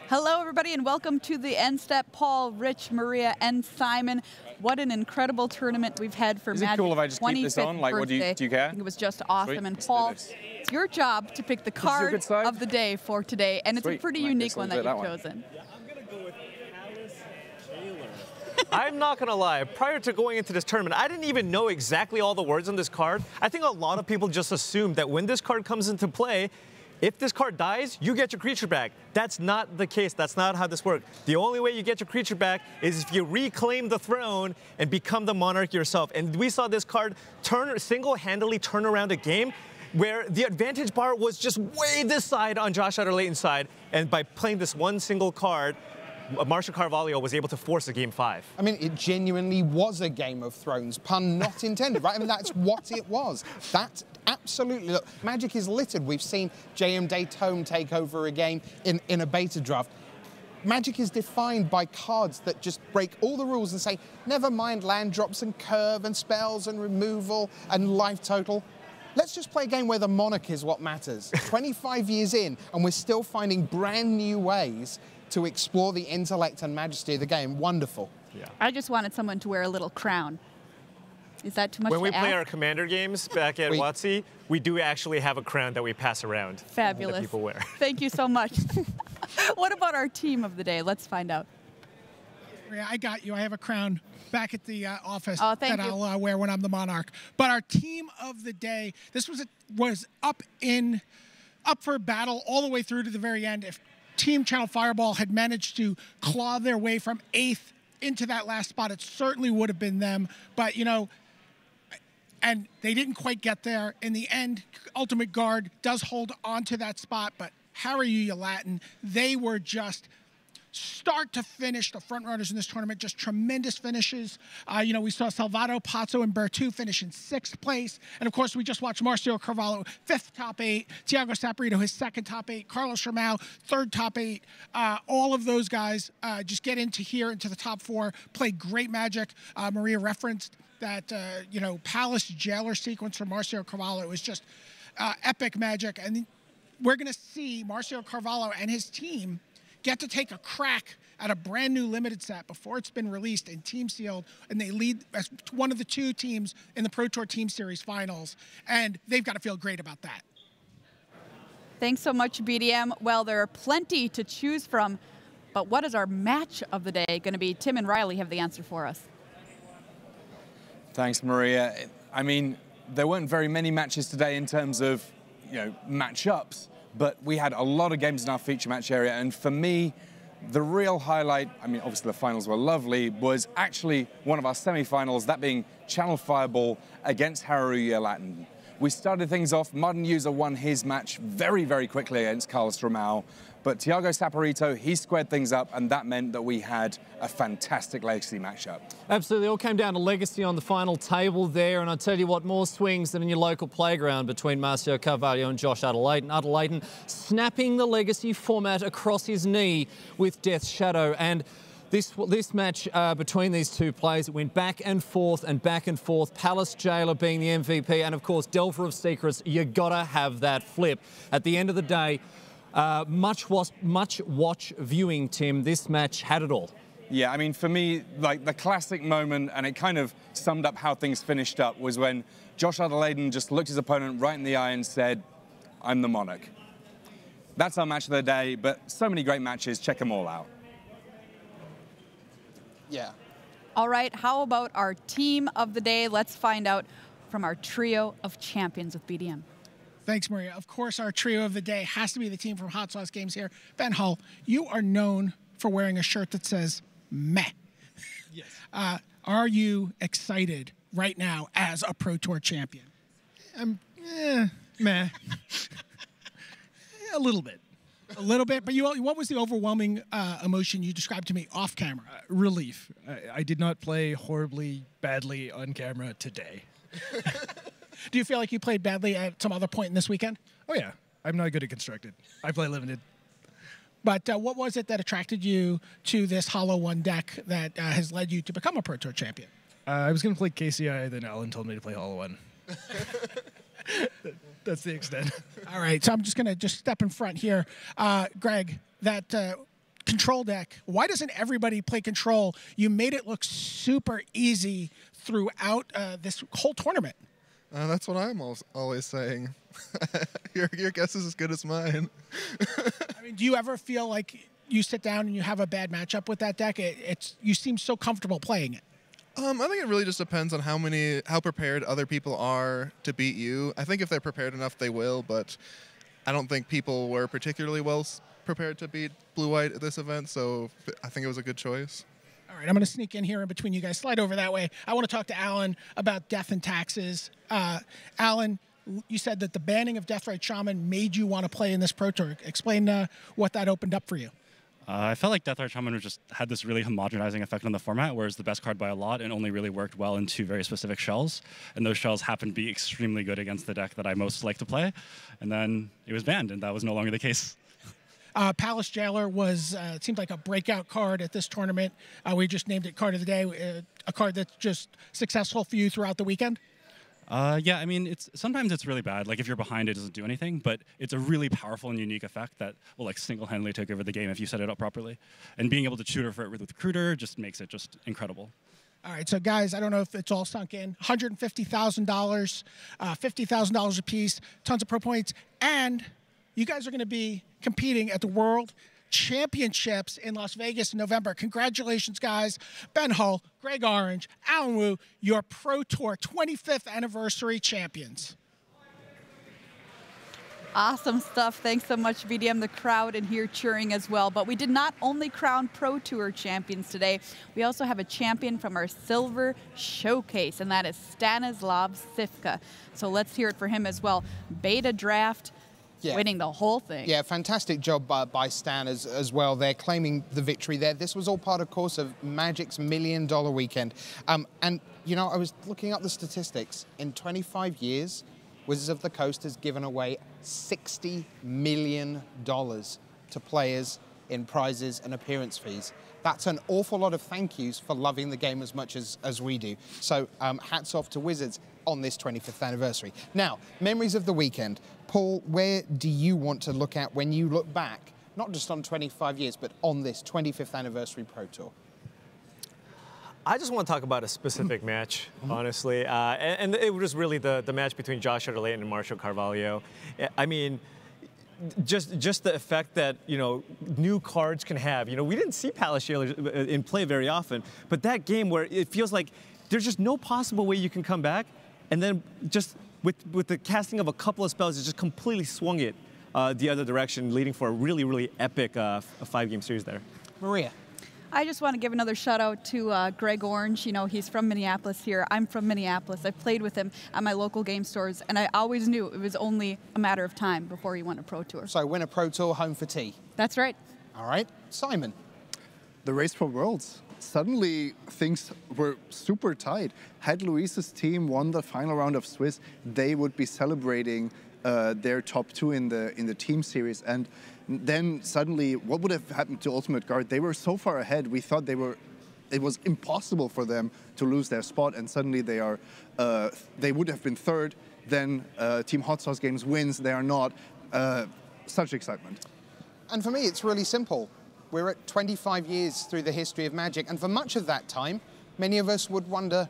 Hello, everybody, and welcome to the End Step. Paul, Rich, Maria, and Simon. What an incredible tournament we've had for Magic's 25th cool if I just keep this on? Like, what do you care? I think it was just awesome. Sweet. And Paul, it's your job to pick the card of the day for today, and it's a pretty unique one that you've chosen. I'm going to go with Palace Jailer. I'm not going to lie. Prior to going into this tournament, I didn't even know exactly all the words on this card. I think a lot of people just assumed that when this card comes into play, if this card dies, you get your creature back. That's not the case. That's not how this works. The only way you get your creature back is if you reclaim the throne and become the monarch yourself. And we saw this card single-handedly turn around a game where the advantage bar was just way this side on Josh Adler-Layton's side. And by playing this one single card, Marcio Carvalho was able to force a Game 5. I mean, it genuinely was a Game of Thrones, pun not intended, right? I mean, that's what it was. That's absolutely, look, Magic is littered. We've seen JM Daytome take over a game in a beta draft. Magic is defined by cards that just break all the rules and say, never mind land drops and curve and spells and removal and life total. Let's just play a game where the monarch is what matters. 25 years in, and we're still finding brand new ways to explore the intellect and majesty of the game. Wonderful. Yeah. I just wanted someone to wear a little crown. Is that too much When we to play ask? our Commander games back at WotC, we do actually have a crown that we pass around. Fabulous. That people wear. Thank you so much. What about our team of the day? Let's find out. Yeah, I got you. I have a crown back at the office that I'll wear when I'm the monarch. But our team of the day, this was up for battle all the way through to the very end. If Team Channel Fireball had managed to claw their way from 8th into that last spot, it certainly would have been them. But, you know, and they didn't quite get there. In the end, Ultimate Guard does hold on to that spot, but Harry Latin, they were just start to finish the front runners in this tournament, just tremendous finishes. You know, we saw Salvato, Pazzo, and Bertu finish in 6th place. And of course, we just watched Marcio Carvalho, 5th top 8, Thiago Saporito, his 2nd top 8, Carlos Ramao, 3rd top 8. All of those guys just get into the top 4, play great Magic. Maria referenced that, you know, Palace Jailer sequence from Marcio Carvalho. It was just epic Magic. And we're going to see Marcio Carvalho and his team get to take a crack at a brand new limited set before it's been released in Team Sealed, and they lead as one of the 2 teams in the Pro Tour Team Series finals, and they've got to feel great about that. Thanks so much, BDM. Well, there are plenty to choose from, but what is our match of the day going to be? Tim and Riley have the answer for us. Thanks, Maria. I mean, there weren't very many matches today in terms of, you know, matchups. But we had a lot of games in our feature match area, and for me, the real highlight, I mean, obviously the finals were lovely, was actually one of our semi-finals, that being Channel Fireball against Haruya Latin. We started things off, Modern User won his match very, very quickly against Carlos Ramao, but Thiago Saporito, he squared things up, and that meant that we had a fantastic Legacy matchup. Absolutely, it all came down to Legacy on the final table there, and I tell you what, more swings than in your local playground between Marcio Carvalho and Josh Adler-Layton. Adler-Layton snapping the Legacy format across his knee with Death's Shadow, and this match between these 2 players, it went back and forth and back and forth. Palace Jailer being the MVP, and of course, Delver of Secrets, you gotta have that flip. At the end of the day, much watch viewing, Tim. This match had it all. Yeah, I mean, for me, like the classic moment, and it kind of summed up how things finished up, was when Josh Adler-Layton just looked his opponent right in the eye and said, "I'm the monarch." That's our match of the day, but so many great matches. Check them all out. Yeah. All right, how about our team of the day? Let's find out from our trio of champions with BDM. Thanks, Maria. Of course, our trio of the day has to be the team from Hot Sauce Games here. Ben Hull, you are known for wearing a shirt that says meh. Yes. Are you excited right now as a Pro Tour champion? Meh. A little bit. A little bit, but what was the overwhelming emotion you described to me off camera? Relief. I did not play horribly badly on camera today. Do you feel like you played badly at some other point in this weekend? Oh, yeah. I'm not good at Constructed. I play Limited. But what was it that attracted you to this Hollow 1 deck that has led you to become a Pro Tour champion? I was going to play KCI, then Alan told me to play Hollow 1. That's the extent. All right, so I'm just going to step in front here. Greg, that control deck. Why doesn't everybody play control? You made it look super easy throughout this whole tournament. That's what I'm always saying. Your guess is as good as mine. I mean, do you ever feel like you sit down and you have a bad matchup with that deck? You seem so comfortable playing it. I think it really just depends on how prepared other people are to beat you. I think if they're prepared enough, they will, but I don't think people were particularly well prepared to beat Blue-White at this event, so I think it was a good choice. All right, I'm going to sneak in here in between you guys. Slide over that way. I want to talk to Alan about death and taxes. Alan, you said that the banning of Deathrite Shaman made you want to play in this Pro Tour. Explain what that opened up for you. I felt like Deathrite Shaman just had this really homogenizing effect on the format, whereas the best card by a lot and only really worked well in 2 very specific shells. And those shells happened to be extremely good against the deck that I most like to play. And then it was banned, and that was no longer the case. Palace Jailer was, it seemed like a breakout card at this tournament. We just named it Card of the Day, a card that's just successful for you throughout the weekend. Yeah, I mean, sometimes it's really bad. Like, if you're behind, it doesn't do anything, but it's a really powerful and unique effect that will, like, single-handedly take over the game if you set it up properly. And being able to tutor for it with Recruiter just makes it just incredible. All right, so guys, I don't know if it's all sunk in. $150,000, $50,000 a piece, tons of pro points, and you guys are going to be competing at the World Championships in Las Vegas in November. Congratulations, guys. Ben Hull, Greg Orange, Alan Wu, your Pro Tour 25th anniversary champions. Awesome stuff. Thanks so much, BDM. The crowd in here cheering as well. But we did not only crown Pro Tour champions today. We also have a champion from our Silver Showcase, and that is Stanislav Sivka. So let's hear it for him as well. Beta draft. Yeah. Winning the whole thing. Yeah, fantastic job by Stan as well. They're claiming the victory there. This was all part, of course, of Magic's $1 million weekend. And, you know, I was looking up the statistics. In 25 years, Wizards of the Coast has given away $60 million to players in prizes and appearance fees. That's an awful lot of thank yous for loving the game as much as we do. So hats off to Wizards on this 25th anniversary. Now, memories of the weekend. Paul, where do you want to look at when you look back, not just on 25 years, but on this 25th anniversary Pro Tour? I just want to talk about a specific match, honestly. And it was really the match between Josh Layton and Marshall Carvalho. I mean, just the effect that, you know, new cards can have. You know, we didn't see Palace Jailer in play very often, but that game where it feels like there's just no possible way you can come back, and then just with the casting of a couple of spells, it just completely swung it the other direction, leading for a really, really epic 5-game series there. Maria. I just want to give another shout out to Greg Orange. You know, he's from Minneapolis here. I'm from Minneapolis. I played with him at my local game stores, and I always knew it was only a matter of time before he won a Pro Tour. So win a Pro Tour, home for tea. That's right. All right. Simon. The race for Worlds. Suddenly, things were super tight. Had Luis's team won the final round of Swiss, they would be celebrating their top 2 in the team series. And then suddenly, what would have happened to Ultimate Guard? They were so far ahead. We thought it was impossible for them to lose their spot, and suddenly they would have been 3rd. Then Team Hot Sauce Games wins. They are not. Such excitement. And for me, it's really simple. We're at 25 years through the history of Magic, and for much of that time, many of us would wonder,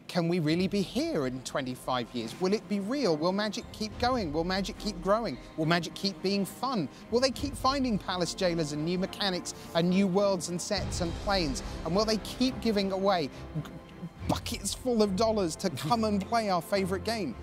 can we really be here in 25 years? Will it be real? Will Magic keep going? Will Magic keep growing? Will Magic keep being fun? Will they keep finding Palace Jailers and new mechanics and new worlds and sets and planes? And will they keep giving away buckets full of dollars to come and play our favorite game?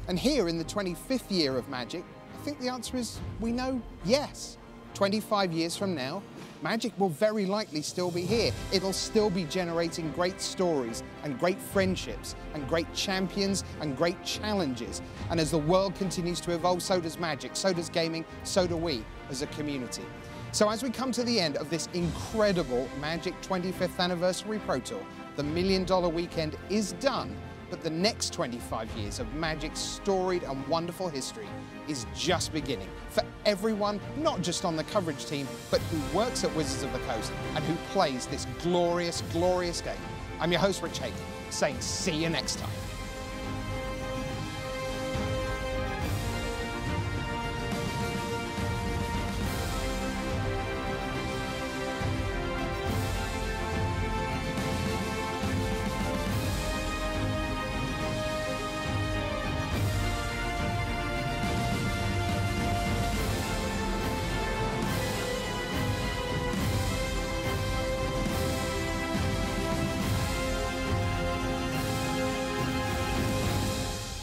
And here in the 25th year of Magic, I think the answer is we know yes. 25 years from now, Magic will very likely still be here. It'll still be generating great stories and great friendships and great champions and great challenges. And as the world continues to evolve, so does Magic, so does gaming, so do we as a community. So as we come to the end of this incredible Magic 25th Anniversary Pro Tour, the $1 million weekend is done, but the next 25 years of Magic's storied and wonderful history is just beginning for everyone, not just on the coverage team, but who works at Wizards of the Coast and who plays this glorious, glorious game. I'm your host, Rich Hagan, saying see you next time.